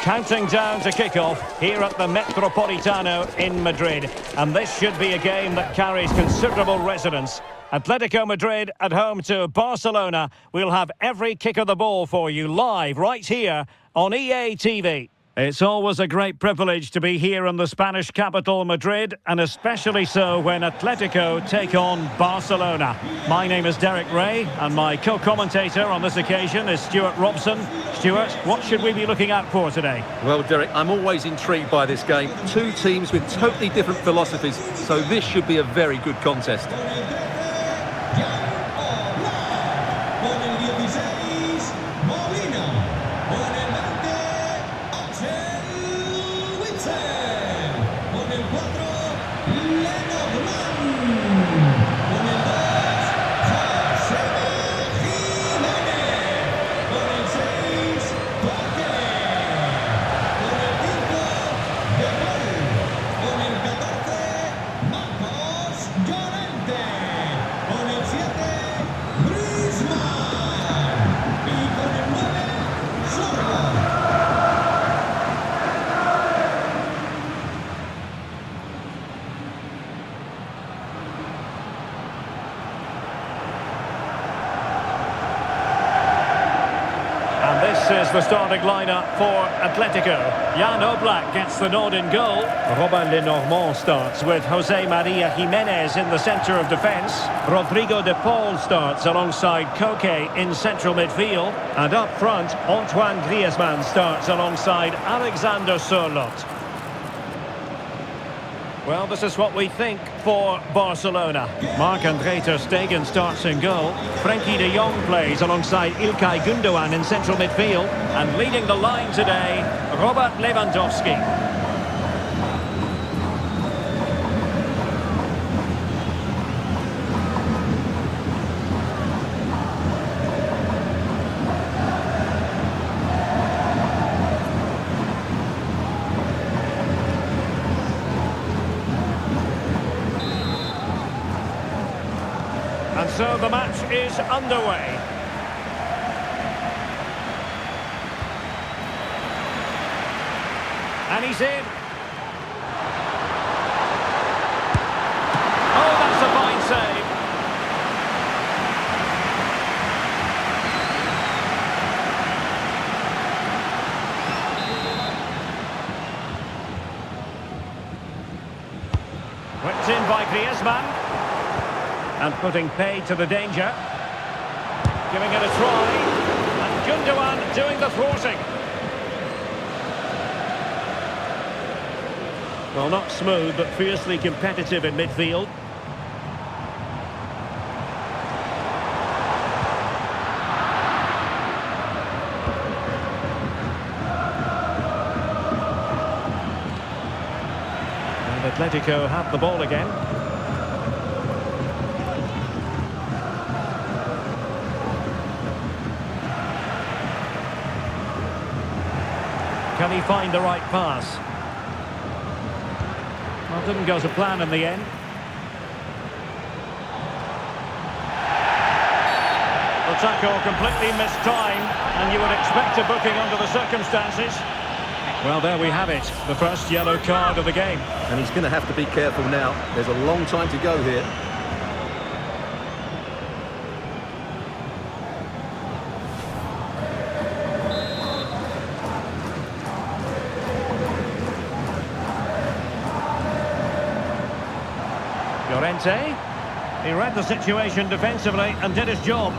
Counting down to kick-off here at the Metropolitano in Madrid. And this should be a game that carries considerable resonance. Atletico Madrid at home to Barcelona. We'll have every kick of the ball for you live right here on EA TV. It's always a great privilege to be here in the Spanish capital, Madrid, and especially so when Atletico take on Barcelona. My name is Derek Ray, and my co-commentator on this occasion is Stuart Robson. Stuart, what should we be looking out for today? Well, Derek, I'm always intrigued by this game. Two teams with totally different philosophies, so this should be a very good contest. This is the starting lineup for Atletico. Jan Oblak gets the nod in goal. Robin Lenormand starts with Jose Maria Jimenez in the centre of defence. Rodrigo de Paul starts alongside Koke in central midfield. And up front, Antoine Griezmann starts alongside Alexander Sørloth. Well, this is what we think for Barcelona. Marc-André ter Stegen starts in goal. Frenkie de Jong plays alongside İlkay Gündoğan in central midfield. And leading the line today, Robert Lewandowski. And so the match is underway. And he's in. Oh, that's a fine save. Whipped in by Griezmann. And putting paid to the danger. Giving it a try. And Gündoğan doing the thwarting. Well, not smooth, but fiercely competitive in midfield. And Atletico have the ball again. Can he find the right pass? Well, didn't go to plan in the end. The tackle completely mistimed, and you would expect a booking under the circumstances. Well, there we have it, the first yellow card of the game. And he's going to have to be careful now. There's a long time to go here. Llorente, he read the situation defensively and did his job.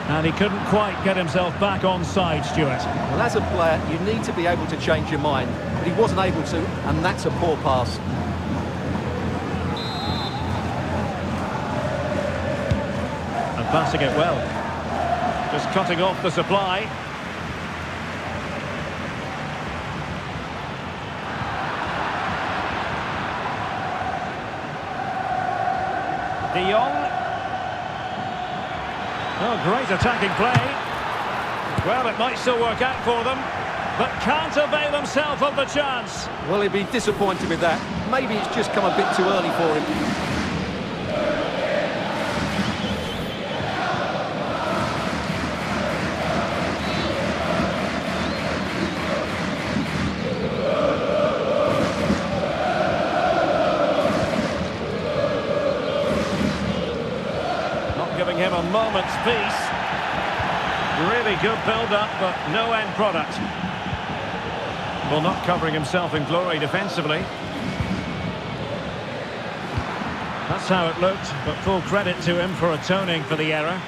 And he couldn't quite get himself back on side, Stuart. Well, as a player, you need to be able to change your mind, but he wasn't able to, and that's a poor pass. And passing it well. Just cutting off the supply. De Jong. Oh, great attacking play. Well, it might still work out for them, but can't avail himself of the chance. Well, he'd be disappointed with that. Maybe it's just come a bit too early for him. giving him a moment's peace. Really good build-up, but no end product. Well, not covering himself in glory defensively. That's how it looked, but full credit to him for atoning for the error.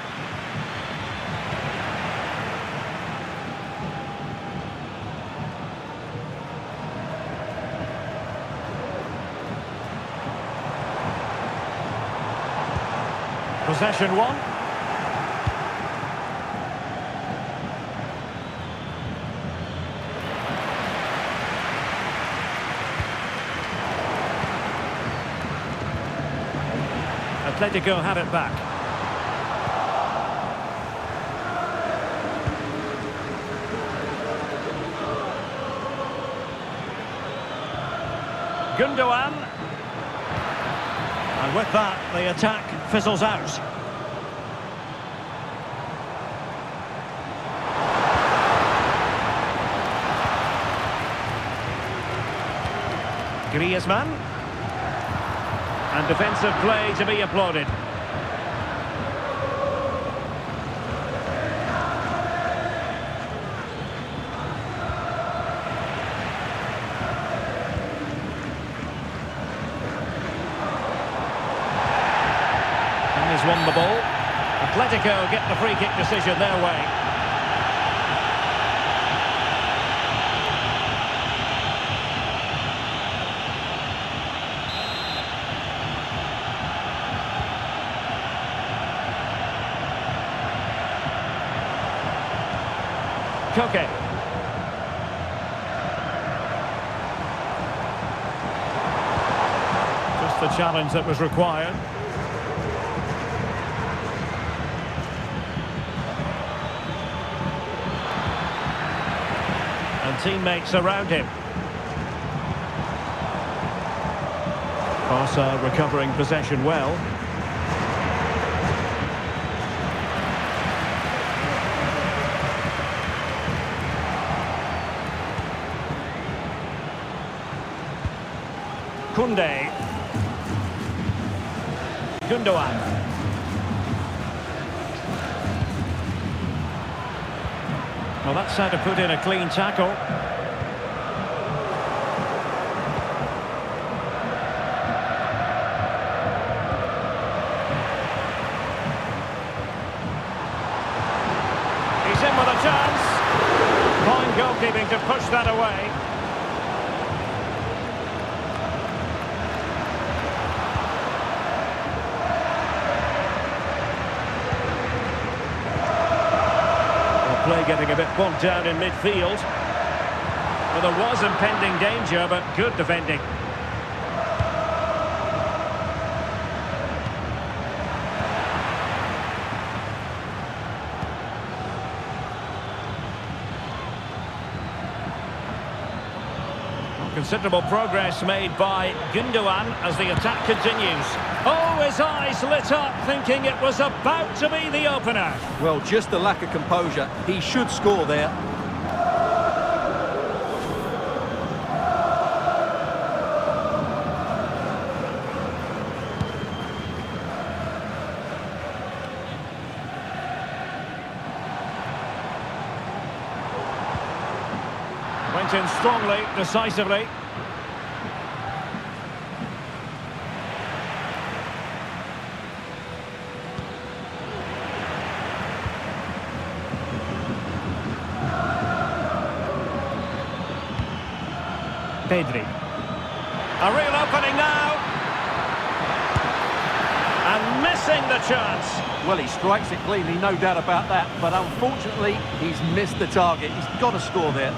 Possession one. Atletico have it back. Gundogan. And with that, the attack fizzles out. Griezmann. And defensive play to be applauded. And he's won the ball. Atletico get the free kick decision their way. Koke. Just the challenge that was required. And teammates around him. Barca recovering possession well. Koundé. Gundogan. Well, that's how to put in a clean tackle. He's in with a chance. Fine goalkeeping to push that away. Play getting a bit bogged down in midfield. Well, there was impending danger, but good defending. Well, considerable progress made by Gundogan as the attack continues. Oh, his eyes lit up, thinking it was about to be the opener. Well, just the lack of composure. He should score there. Went in strongly, decisively. Pedri. A real opening now. And missing the chance. Well, he strikes it cleanly, no doubt about that. But unfortunately, he's missed the target. He's got to score there.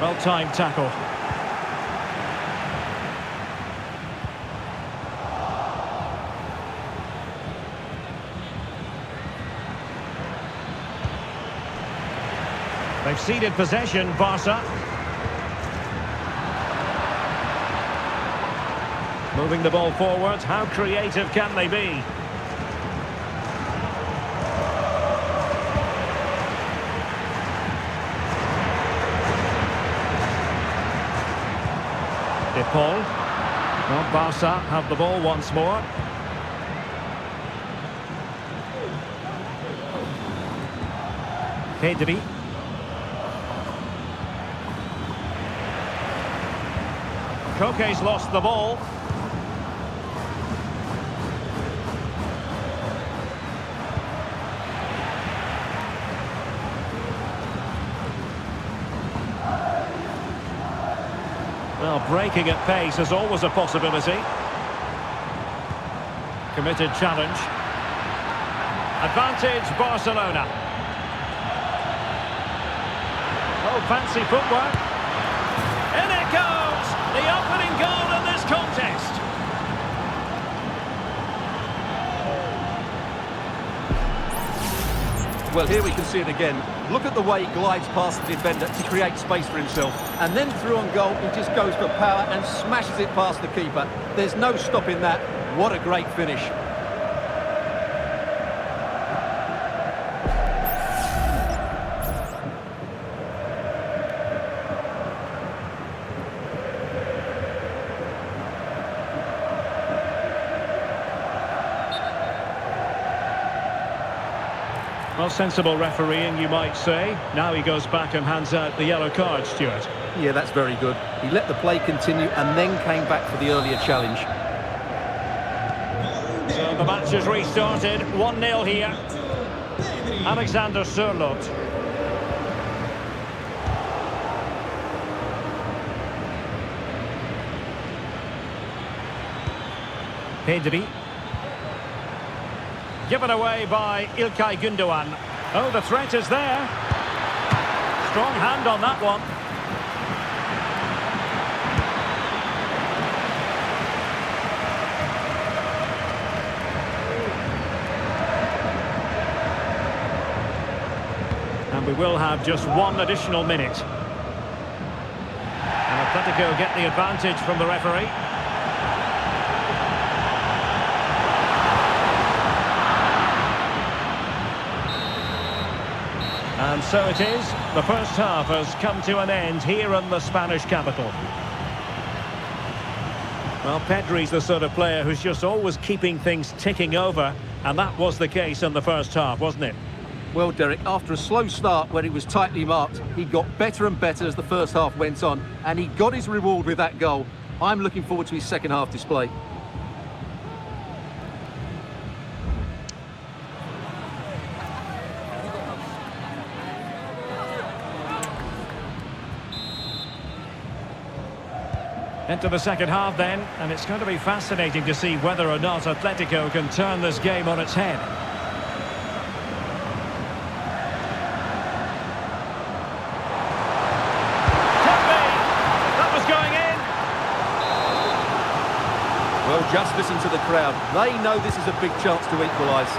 Well-timed tackle. They've ceded possession, Barca. Moving the ball forward, how creative can they be? De Paul. Well, Barca have the ball once more. Pedri. Koke's lost the ball. Well, breaking at pace is always a possibility. Committed challenge. Advantage, Barcelona. Oh, fancy footwork. In it goes! The opening goal in this contest. Well, here we can see it again. Look at the way he glides past the defender to create space for himself. And then through on goal, he just goes for power and smashes it past the keeper. There's no stopping that. What a great finish. Well, sensible refereeing, you might say. Now he goes back and hands out the yellow card, Stuart. Yeah, that's very good. He let the play continue and then came back for the earlier challenge. So the match has restarted. 1-0 here. Alexander Sørloth. Pedri. Given away by İlkay Gündoğan. Oh, the threat is there. Strong hand on that one. And we will have just one additional minute. And Atletico get the advantage from the referee. And so it is. The first half has come to an end here in the Spanish capital. Well, Pedri's the sort of player who's just always keeping things ticking over, and that was the case in the first half, wasn't it? Well, Derek, after a slow start where he was tightly marked, he got better and better as the first half went on, and he got his reward with that goal. I'm looking forward to his second half display. Into the second half then, and it's going to be fascinating to see whether or not Atletico can turn this game on its head. Could be! That was going in! Well, just listen to the crowd. They know this is a big chance to equalise.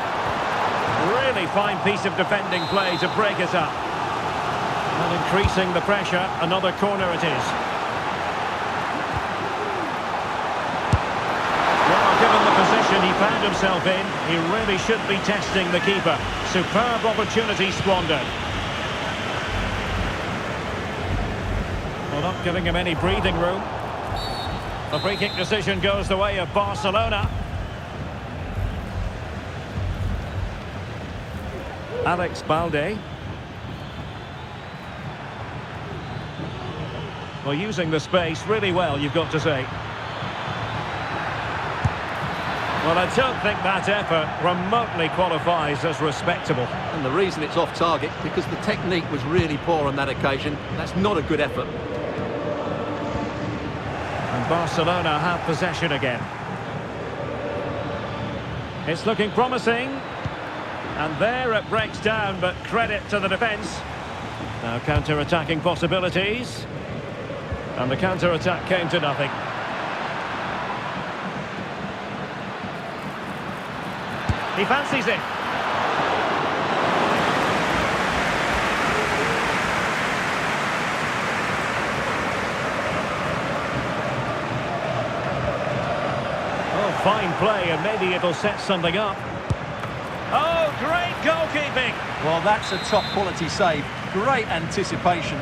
Really fine piece of defending play to break it up. And increasing the pressure, another corner it is. Given the position he found himself in, he really should be testing the keeper. Superb opportunity squandered. Well, not giving him any breathing room. The free kick decision goes the way of Barcelona. Alex Balde. Well, using the space really well, you've got to say. Well, I don't think that effort remotely qualifies as respectable. And the reason it's off target, because the technique was really poor on that occasion. That's not a good effort. And Barcelona have possession again. It's looking promising. And there it breaks down, but credit to the defence. Now counter-attacking possibilities. And the counter-attack came to nothing. He fancies it. play, and maybe it'll set something up. Oh, great goalkeeping! Well, that's a top-quality save. Great anticipation.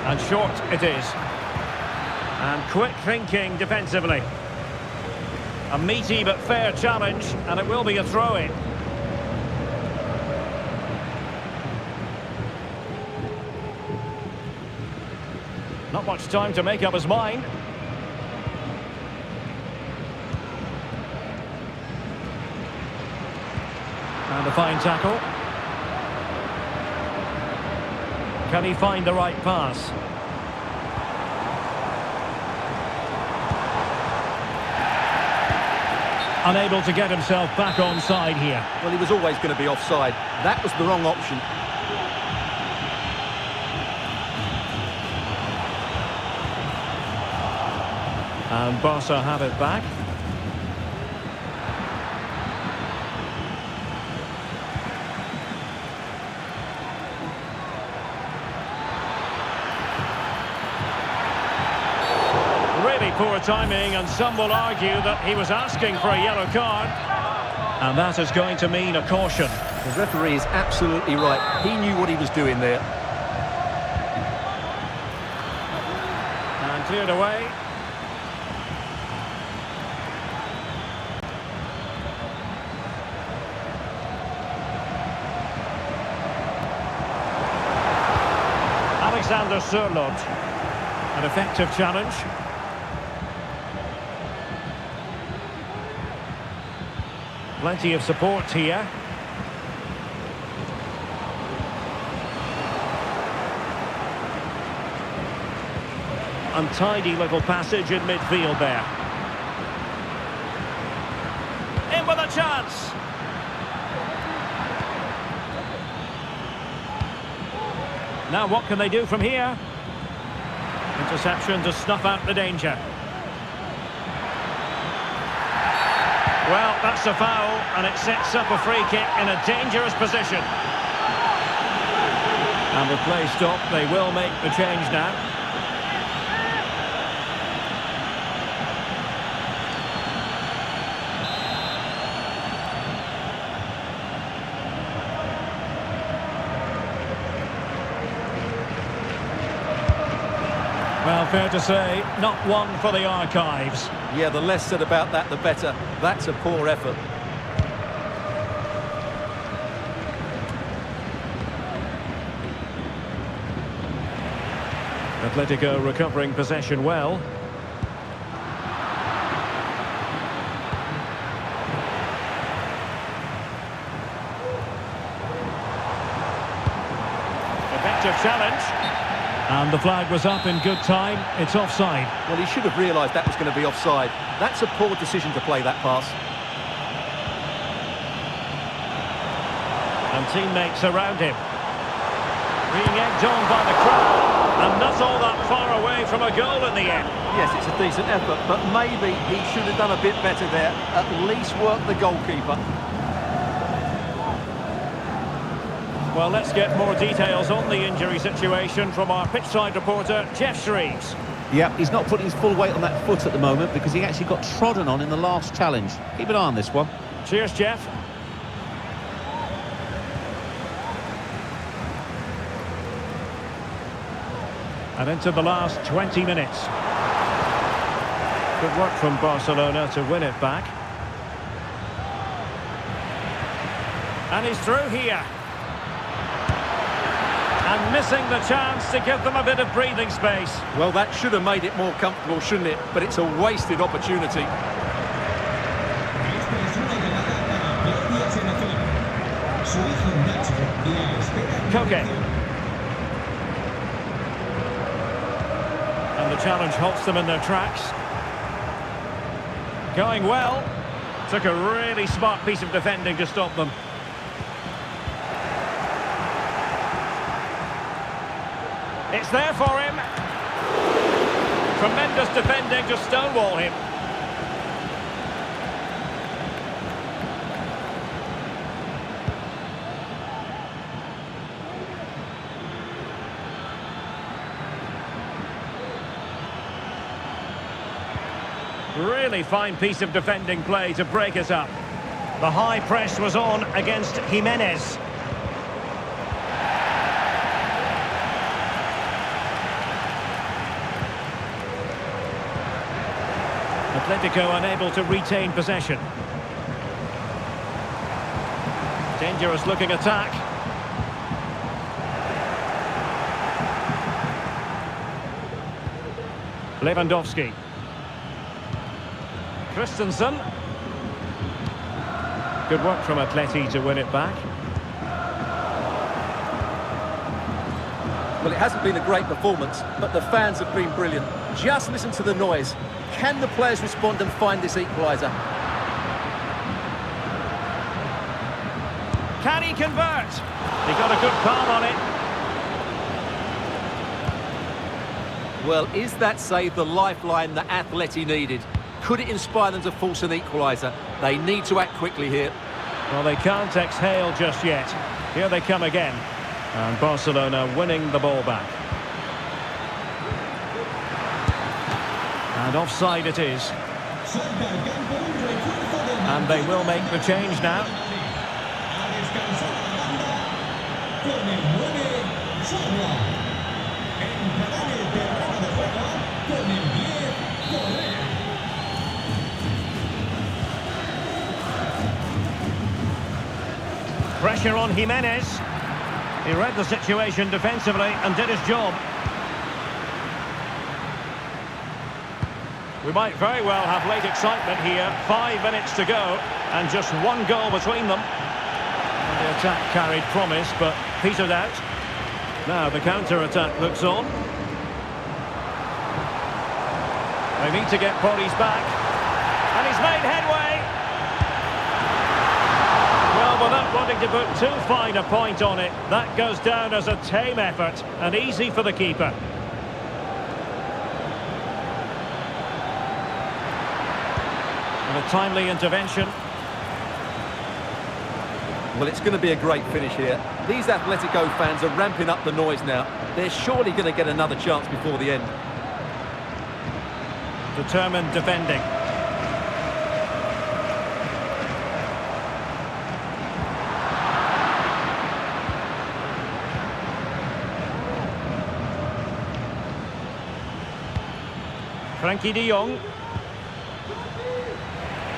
And short it is. And quick thinking defensively. A meaty but fair challenge, and it will be a throw-in. Not much time to make up his mind. And a fine tackle. Can he find the right pass? Unable to get himself back onside here. Well, he was always going to be offside. That was the wrong option. And Barca have it back. Really poor timing, and some will argue that he was asking for a yellow card. And that is going to mean a caution. The referee is absolutely right. He knew what he was doing there. And cleared away. Alexander Sørloth. An effective challenge. Plenty of support here. Untidy little passage in midfield there. In with a chance. Now what can they do from here? Interception to snuff out the danger. Well, that's a foul, and it sets up a free kick in a dangerous position. And the play stopped. They will make the change now. Well, fair to say, not one for the archives. Yeah, the less said about that, the better. That's a poor effort. Atletico recovering possession well. Effective challenge. And the flag was up in good time. It's offside. Well, he should have realised that was going to be offside. That's a poor decision to play that pass. And teammates around him. Being egged on by the crowd. And not all that far away from a goal in the end. Yes, it's a decent effort, but maybe he should have done a bit better there. At least work the goalkeeper. Well, let's get more details on the injury situation from our pitchside reporter, Jeff Shreves. Yeah, he's not putting his full weight on that foot at the moment because he actually got trodden on in the last challenge. Keep an eye on this one. Cheers, Jeff. And into the last 20 minutes. Good work from Barcelona to win it back. And he's through here. And missing the chance to give them a bit of breathing space. Well, that should have made it more comfortable, shouldn't it? But it's a wasted opportunity. Koke. And the challenge halts them in their tracks. Going well. Took a really smart piece of defending to stop them. It's there for him. Tremendous defending to stonewall him. Really fine piece of defending play to break it up. The high press was on against Jimenez. Atletico unable to retain possession. Dangerous looking attack. Lewandowski. Christensen. Good work from Atleti to win it back. Well, it hasn't been a great performance, but the fans have been brilliant. Just listen to the noise. Can the players respond and find this equaliser? Can he convert? He got a good palm on it. Well, is that save the lifeline that Atleti needed? Could it inspire them to force an equaliser? They need to act quickly here. Well, they can't exhale just yet. Here they come again. And Barcelona winning the ball back. And offside it is. And they will make the change now. Pressure on Jimenez. He read the situation defensively and did his job. We might very well have late excitement here. 5 minutes to go and just one goal between them. And the attack carried promise but petered out. Now the counter-attack looks on. They need to get bodies back. And he's made headway. Well, without wanting to put too fine a point on it, that goes down as a tame effort and easy for the keeper. And a timely intervention. Well, it's going to be a great finish here. These Atletico fans are ramping up the noise now. They're surely going to get another chance before the end. Determined defending. Frankie de Jong.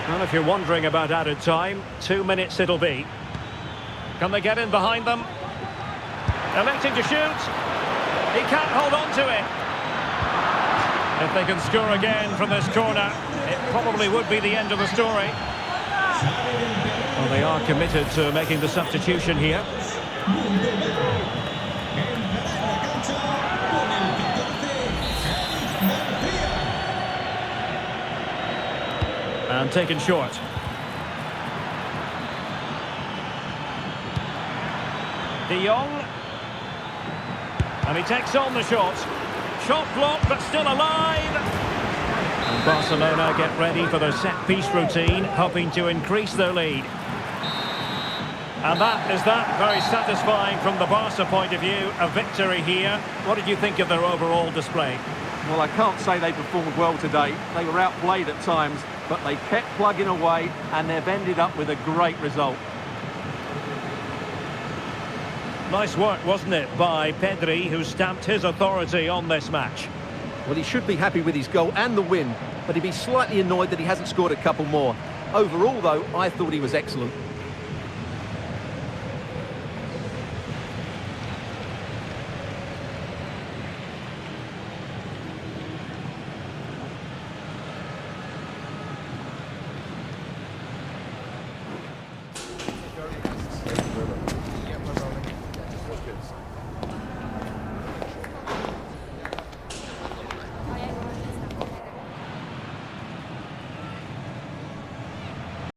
And if you're wondering about added time, 2 minutes it'll be. Can they get in behind them? Electing to shoot. He can't hold on to it. If they can score again from this corner, it probably would be the end of the story. Well, they are committed to making the substitution here. And taken short. De Jong. And he takes on the shot. Shot blocked, but still alive. And Barcelona get ready for their set-piece routine, hoping to increase their lead. And that is that. Very satisfying from the Barca point of view. A victory here. What did you think of their overall display? Well, I can't say they performed well today. They were outplayed at times, but they kept plugging away, and they've ended up with a great result. Nice work, wasn't it, by Pedri, who stamped his authority on this match. Well, he should be happy with his goal and the win, but he'd be slightly annoyed that he hasn't scored a couple more. Overall, though, I thought he was excellent.